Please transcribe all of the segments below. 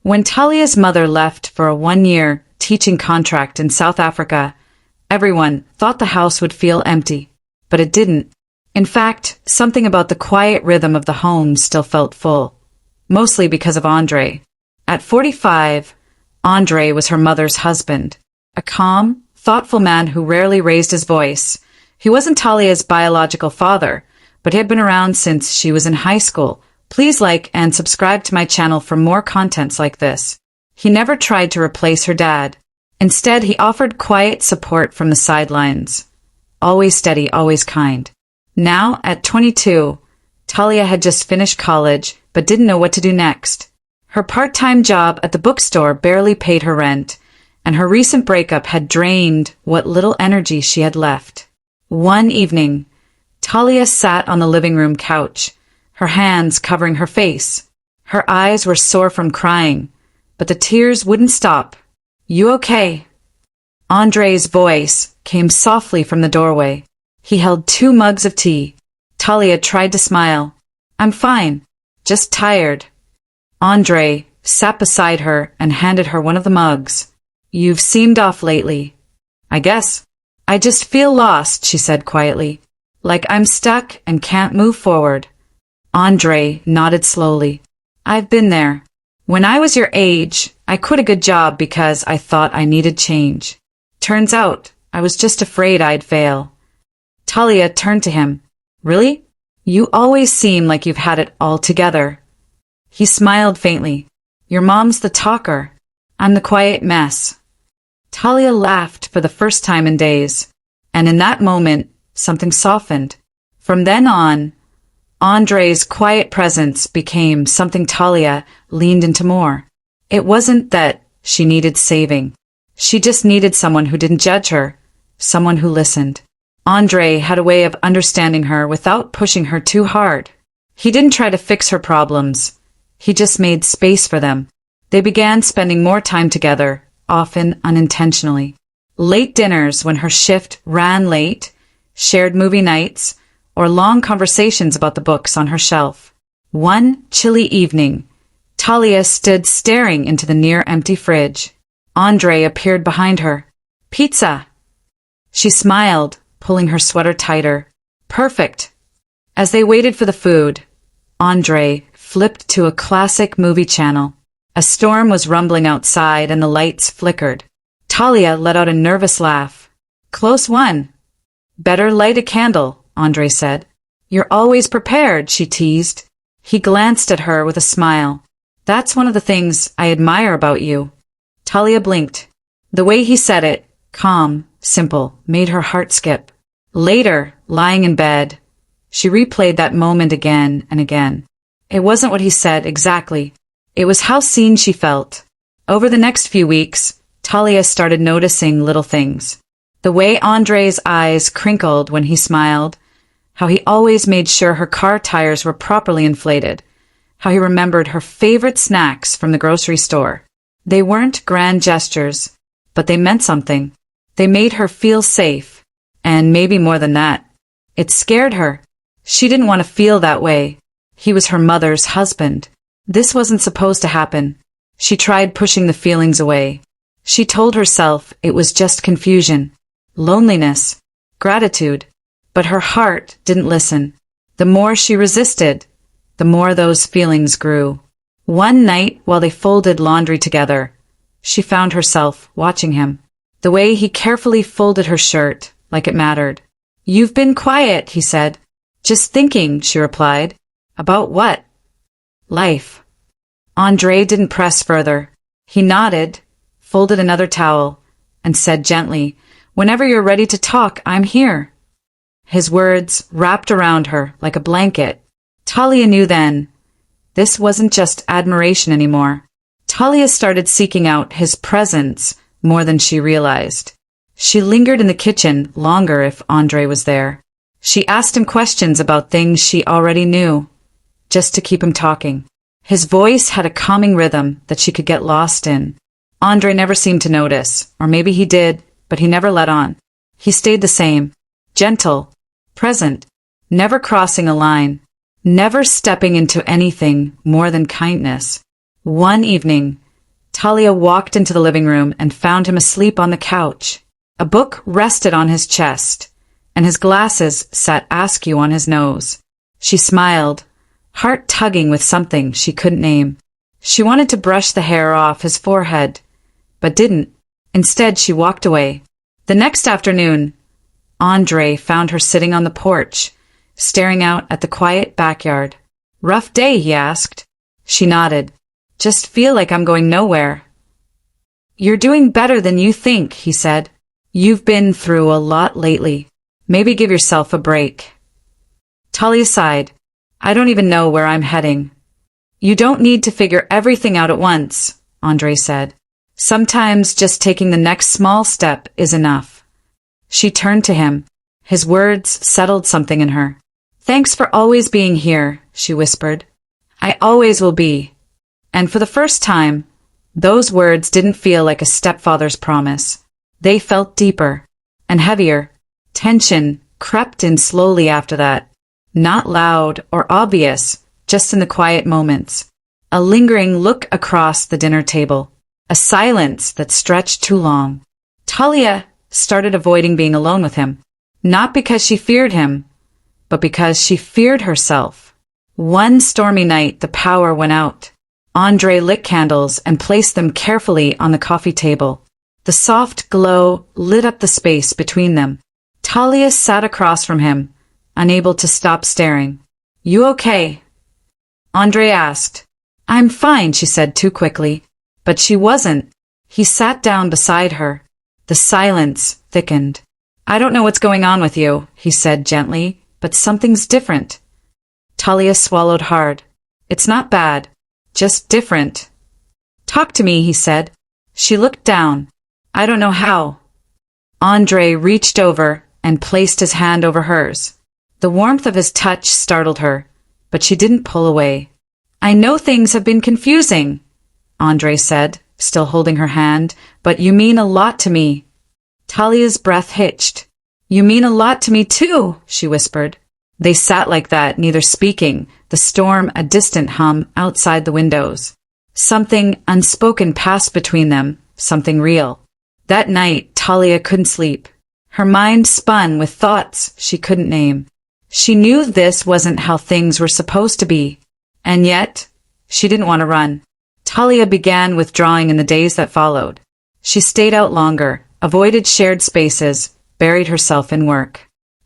When Talia's mother left for a 1-year teaching contract in South Africa, everyone thought the house would feel empty, but it didn't. In fact, something about the quiet rhythm of the home still felt full, mostly because of Andre. At 45, Andre was her mother's husband, a calm, thoughtful man who rarely raised his voice. He wasn't Talia's biological father, but he had been around since she was in high school. Please like and subscribe to my channel for more contents like this. He never tried to replace her dad. Instead, he offered quiet support from the sidelines. Always steady, always kind. Now, at 22, Talia had just finished college, but didn't know what to do next. Her part-time job at the bookstore barely paid her rent, and her recent breakup had drained what little energy she had left. One evening, Talia sat on the living room couch, her hands covering her face. Her eyes were sore from crying, but the tears wouldn't stop. "You okay?" Andre's voice came softly from the doorway. He held 2 mugs of tea. Talia tried to smile. "I'm fine, just tired." Andre sat beside her and handed her one of the mugs. "You've seemed off lately." "I guess. I just feel lost," she said quietly. "Like I'm stuck and can't move forward." Andre nodded slowly. "I've been there. When I was your age, I quit a good job because I thought I needed change. Turns out, I was just afraid I'd fail." Talia turned to him. "Really? You always seem like you've had it all together." He smiled faintly. "Your mom's the talker. I'm the quiet mess." Talia laughed for the first time in days, and in that moment, something softened. From then on, Andre's quiet presence became something Talia leaned into more. It wasn't that she needed saving. She just needed someone who didn't judge her, someone who listened. Andre had a way of understanding her without pushing her too hard. He didn't try to fix her problems. He just made space for them. They began spending more time together, often unintentionally. Late dinners when her shift ran late, shared movie nights, or long conversations about the books on her shelf. One chilly evening, Talia stood staring into the near-empty fridge. Andre appeared behind her. "Pizza!" She smiled, pulling her sweater tighter. "Perfect." As they waited for the food, Andre flipped to a classic movie channel. A storm was rumbling outside and the lights flickered. Talia let out a nervous laugh. "Close one." "Better light a candle," Andre said. "You're always prepared," she teased. He glanced at her with a smile. "That's one of the things I admire about you." Talia blinked. The way he said it, calm, simple, made her heart skip. Later, lying in bed, she replayed that moment again and again. It wasn't what he said exactly. It was how seen she felt. Over the next few weeks, Talia started noticing little things. The way Andre's eyes crinkled when he smiled, how he always made sure her car tires were properly inflated, how he remembered her favorite snacks from the grocery store. They weren't grand gestures, but they meant something. They made her feel safe, and maybe more than that. It scared her. She didn't want to feel that way. He was her mother's husband. This wasn't supposed to happen. She tried pushing the feelings away. She told herself it was just confusion, loneliness, gratitude, but her heart didn't listen. The more she resisted, the more those feelings grew. One night, while they folded laundry together, she found herself watching him. The way he carefully folded her shirt, like it mattered. "You've been quiet," he said. "Just thinking," she replied. "About what?" "Life." Andre didn't press further. He nodded, folded another towel, and said gently, "Whenever you're ready to talk, I'm here." His words wrapped around her like a blanket. Talia knew then, this wasn't just admiration anymore. Talia started seeking out his presence more than she realized. She lingered in the kitchen longer if Andre was there. She asked him questions about things she already knew, just to keep him talking. His voice had a calming rhythm that she could get lost in. Andre never seemed to notice, or maybe he did, but he never let on. He stayed the same, gentle, present, never crossing a line, never stepping into anything more than kindness. One evening, Talia walked into the living room and found him asleep on the couch. A book rested on his chest, and his glasses sat askew on his nose. She smiled, heart tugging with something she couldn't name. She wanted to brush the hair off his forehead, but didn't. Instead, she walked away. The next afternoon, Andre found her sitting on the porch, staring out at the quiet backyard. "Rough day?" he asked. She nodded. "Just feel like I'm going nowhere." "You're doing better than you think," he said. "You've been through a lot lately. Maybe give yourself a break." Talia sighed. "I don't even know where I'm heading." "You don't need to figure everything out at once," Andre said. "Sometimes just taking the next small step is enough." She turned to him. His words settled something in her. "Thanks for always being here," she whispered. "I always will be." And for the first time, those words didn't feel like a stepfather's promise. They felt deeper and heavier. Tension crept in slowly after that. Not loud or obvious, just in the quiet moments. A lingering look across the dinner table. A silence that stretched too long. Talia started avoiding being alone with him. Not because she feared him, but because she feared herself. One stormy night, the power went out. Andre lit candles and placed them carefully on the coffee table. The soft glow lit up the space between them. Talia sat across from him, unable to stop staring. "You okay?" Andre asked. "I'm fine," she said too quickly. But she wasn't. He sat down beside her. The silence thickened. "I don't know what's going on with you," he said gently, "but something's different." Talia swallowed hard. "It's not bad. Just different." "Talk to me," he said. She looked down. "I don't know how." Andre reached over and placed his hand over hers. The warmth of his touch startled her, but she didn't pull away. "I know things have been confusing," Andre said, still holding her hand, "but you mean a lot to me." Talia's breath hitched. "You mean a lot to me too," she whispered. They sat like that, neither speaking, the storm a distant hum outside the windows. Something unspoken passed between them, something real. That night, Talia couldn't sleep. Her mind spun with thoughts she couldn't name. She knew this wasn't how things were supposed to be, and yet, she didn't want to run. Talia began withdrawing in the days that followed. She stayed out longer, avoided shared spaces, buried herself in work.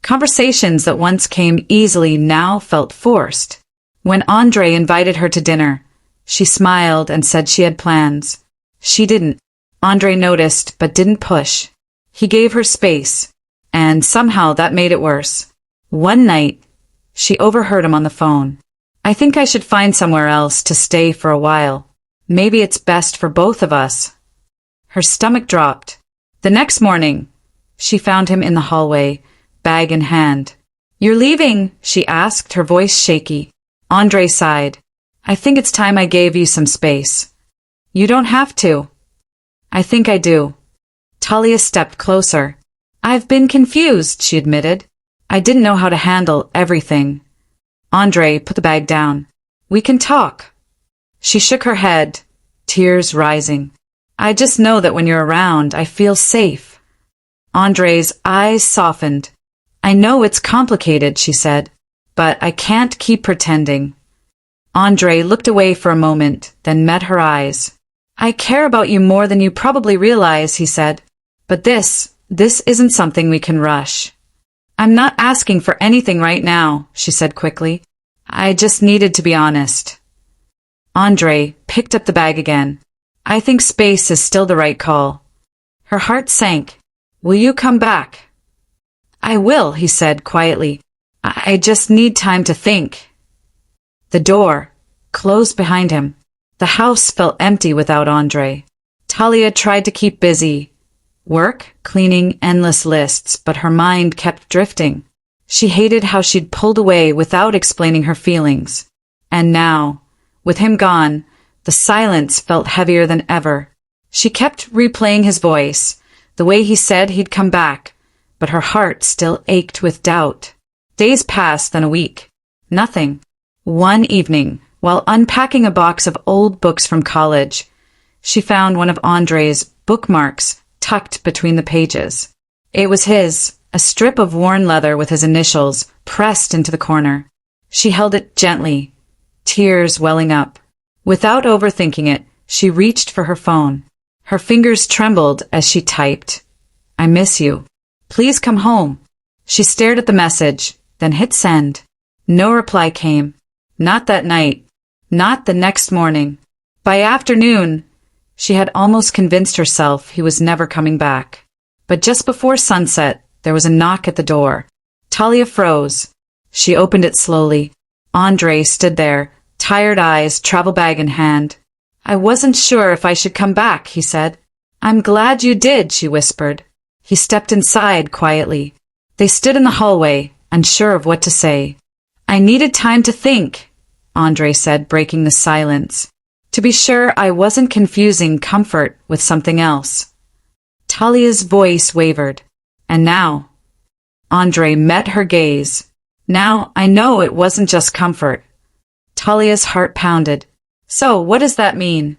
Conversations that once came easily now felt forced. When Andre invited her to dinner, she smiled and said she had plans. She didn't. Andre noticed but didn't push. He gave her space, and somehow that made it worse. One night, she overheard him on the phone. "I think I should find somewhere else to stay for a while. Maybe it's best for both of us." Her stomach dropped. The next morning, she found him in the hallway, bag in hand. "You're leaving?" she asked, her voice shaky. Andre sighed. "I think it's time I gave you some space." "You don't have to." "I think I do." Talia stepped closer. "I've been confused," she admitted. "I didn't know how to handle everything." Andre put the bag down. "We can talk." She shook her head, tears rising. "I just know that when you're around, I feel safe." Andre's eyes softened. "I know it's complicated," she said, "but I can't keep pretending." Andre looked away for a moment, then met her eyes. "I care about you more than you probably realize," he said. "But this isn't something we can rush." "I'm not asking for anything right now," she said quickly. "I just needed to be honest." Andre picked up the bag again. "I think space is still the right call." Her heart sank. "Will you come back?" "I will," he said quietly. I just need time to think." The door closed behind him. The house felt empty without Andre. Talia tried to keep busy. Work, cleaning, endless lists, but her mind kept drifting. She hated how she'd pulled away without explaining her feelings. And now, with him gone, the silence felt heavier than ever. She kept replaying his voice, the way he said he'd come back, but her heart still ached with doubt. Days passed, then a week. Nothing. One evening, while unpacking a box of old books from college, she found one of Andre's bookmarks tucked between the pages. It was his, a strip of worn leather with his initials pressed into the corner. She held it gently, tears welling up. Without overthinking it, she reached for her phone. Her fingers trembled as she typed, "I miss you. Please come home." She stared at the message, then hit send. No reply came. Not that night. Not the next morning. By afternoon, she had almost convinced herself he was never coming back. But just before sunset, there was a knock at the door. Talia froze. She opened it slowly. Andre stood there, tired eyes, travel bag in hand. "I wasn't sure if I should come back," he said. "I'm glad you did," she whispered. He stepped inside quietly. They stood in the hallway, unsure of what to say. "I needed time to think," Andre said, breaking the silence. "To be sure I wasn't confusing comfort with something else." Talia's voice wavered. "And now?" Andre met her gaze. "Now I know it wasn't just comfort." Talia's heart pounded. "So, what does that mean?"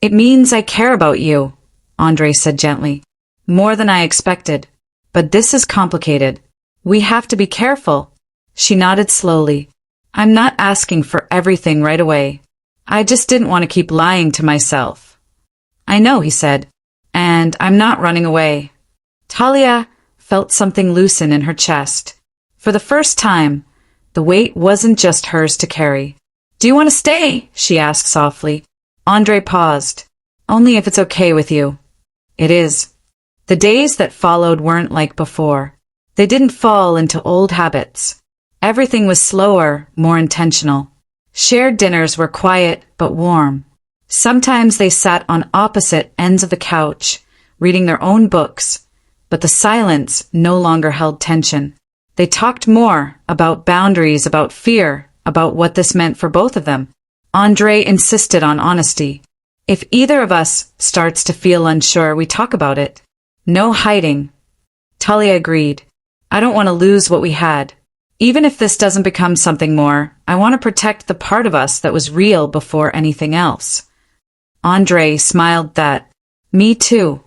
"It means I care about you," Andre said gently. "More than I expected. But this is complicated. We have to be careful." She nodded slowly. "I'm not asking for everything right away. I just didn't want to keep lying to myself." "I know," he said. "And I'm not running away." Talia felt something loosen in her chest. For the first time, the weight wasn't just hers to carry. "Do you want to stay?" she asked softly. Andre paused. "Only if it's okay with you." "It is." The days that followed weren't like before. They didn't fall into old habits. Everything was slower, more intentional. Shared dinners were quiet but warm. Sometimes they sat on opposite ends of the couch, reading their own books, but the silence no longer held tension. They talked more about boundaries, about fear, about what this meant for both of them. Andre insisted on honesty. "If either of us starts to feel unsure, we talk about it. No hiding." Talia agreed. "I don't want to lose what we had. Even if this doesn't become something more, I want to protect the part of us that was real before anything else." Andre smiled that. "Me too."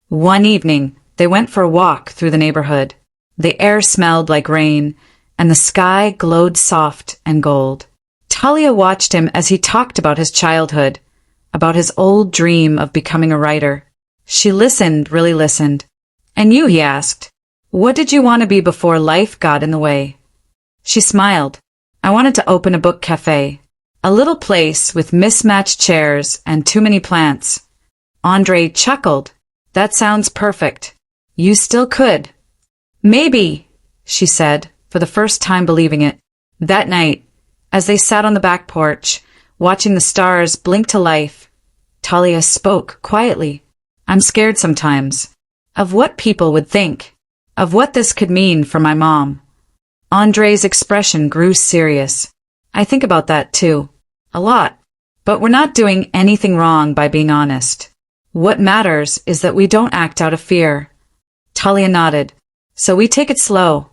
One evening, they went for a walk through the neighborhood. The air smelled like rain, and the sky glowed soft and gold. Talia watched him as he talked about his childhood, about his old dream of becoming a writer. She listened, really listened. "And you?" he asked. "What did you want to be before life got in the way?" She smiled. "I wanted to open a book cafe. A little place with mismatched chairs and too many plants." Andre chuckled. "That sounds perfect. You still could." "Maybe," she said, for the first time believing it. That night, as they sat on the back porch, watching the stars blink to life, Talia spoke quietly. "I'm scared sometimes. Of what people would think. Of what this could mean for my mom." Andre's expression grew serious. "I think about that too. A lot. But we're not doing anything wrong by being honest. What matters is that we don't act out of fear." Talia nodded. "So we take it slow."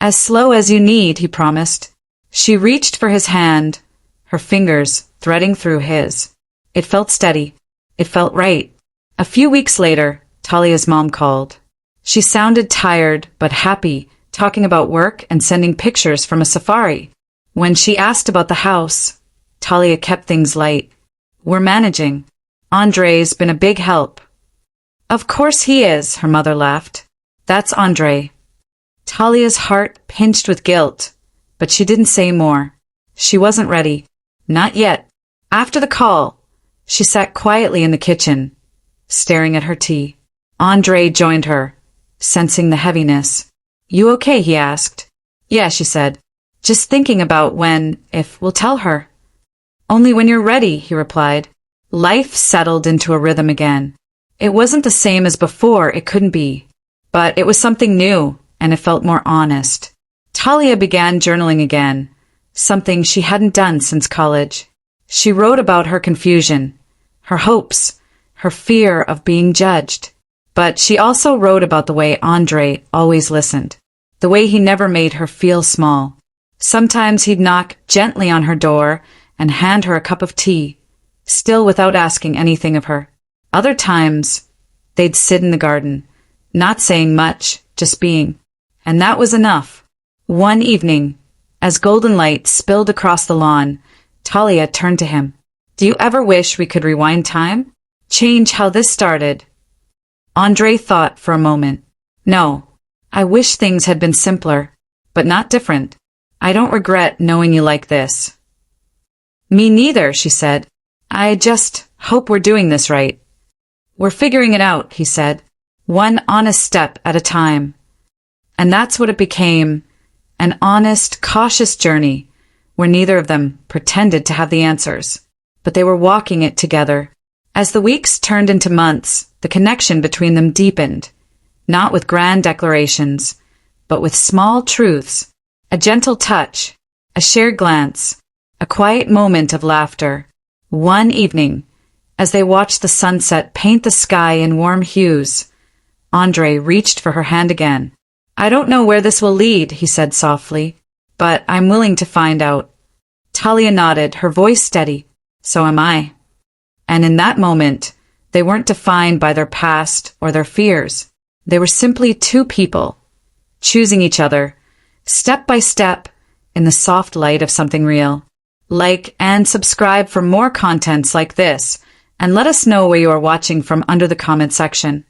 "As slow as you need," he promised. She reached for his hand, her fingers threading through his. It felt steady. It felt right. A few weeks later, Talia's mom called. She sounded tired but happy, talking about work and sending pictures from a safari. When she asked about the house, Talia kept things light. "We're managing. Andre's been a big help." "Of course he is," her mother laughed. "That's Andre." Talia's heart pinched with guilt, but she didn't say more. She wasn't ready. Not yet. After the call, she sat quietly in the kitchen, staring at her tea. Andre joined her, sensing the heaviness. "You okay?" he asked. "Yeah," she said. "Just thinking about when, if we'll tell her." "Only when you're ready," he replied. Life settled into a rhythm again. It wasn't the same as before, it couldn't be. But it was something new, and it felt more honest. Talia began journaling again, something she hadn't done since college. She wrote about her confusion, her hopes, her fear of being judged. But she also wrote about the way Andre always listened, the way he never made her feel small. Sometimes he'd knock gently on her door and hand her a cup of tea. still without asking anything of her. Other times, they'd sit in the garden, not saying much, just being. And that was enough. One evening, as golden light spilled across the lawn, Talia turned to him. Do you ever wish we could rewind time? Change how this started? Andre thought for a moment. No, I wish things had been simpler, but not different. I don't regret knowing you like this. Me neither, she said. I just hope we're doing this right. We're figuring it out, he said, one honest step at a time. And that's what it became, an honest, cautious journey, where neither of them pretended to have the answers, but they were walking it together. As the weeks turned into months, the connection between them deepened, not with grand declarations, but with small truths, a gentle touch, a shared glance, a quiet moment of laughter. One evening, as they watched the sunset paint the sky in warm hues, Andre reached for her hand again. I don't know where this will lead, he said softly, but I'm willing to find out. Talia nodded, her voice steady. So am I. And in that moment, they weren't defined by their past or their fears. They were simply two people, choosing each other, step by step, in the soft light of something real. Like and subscribe for more contents like this, and let us know where you are watching from under the comment section.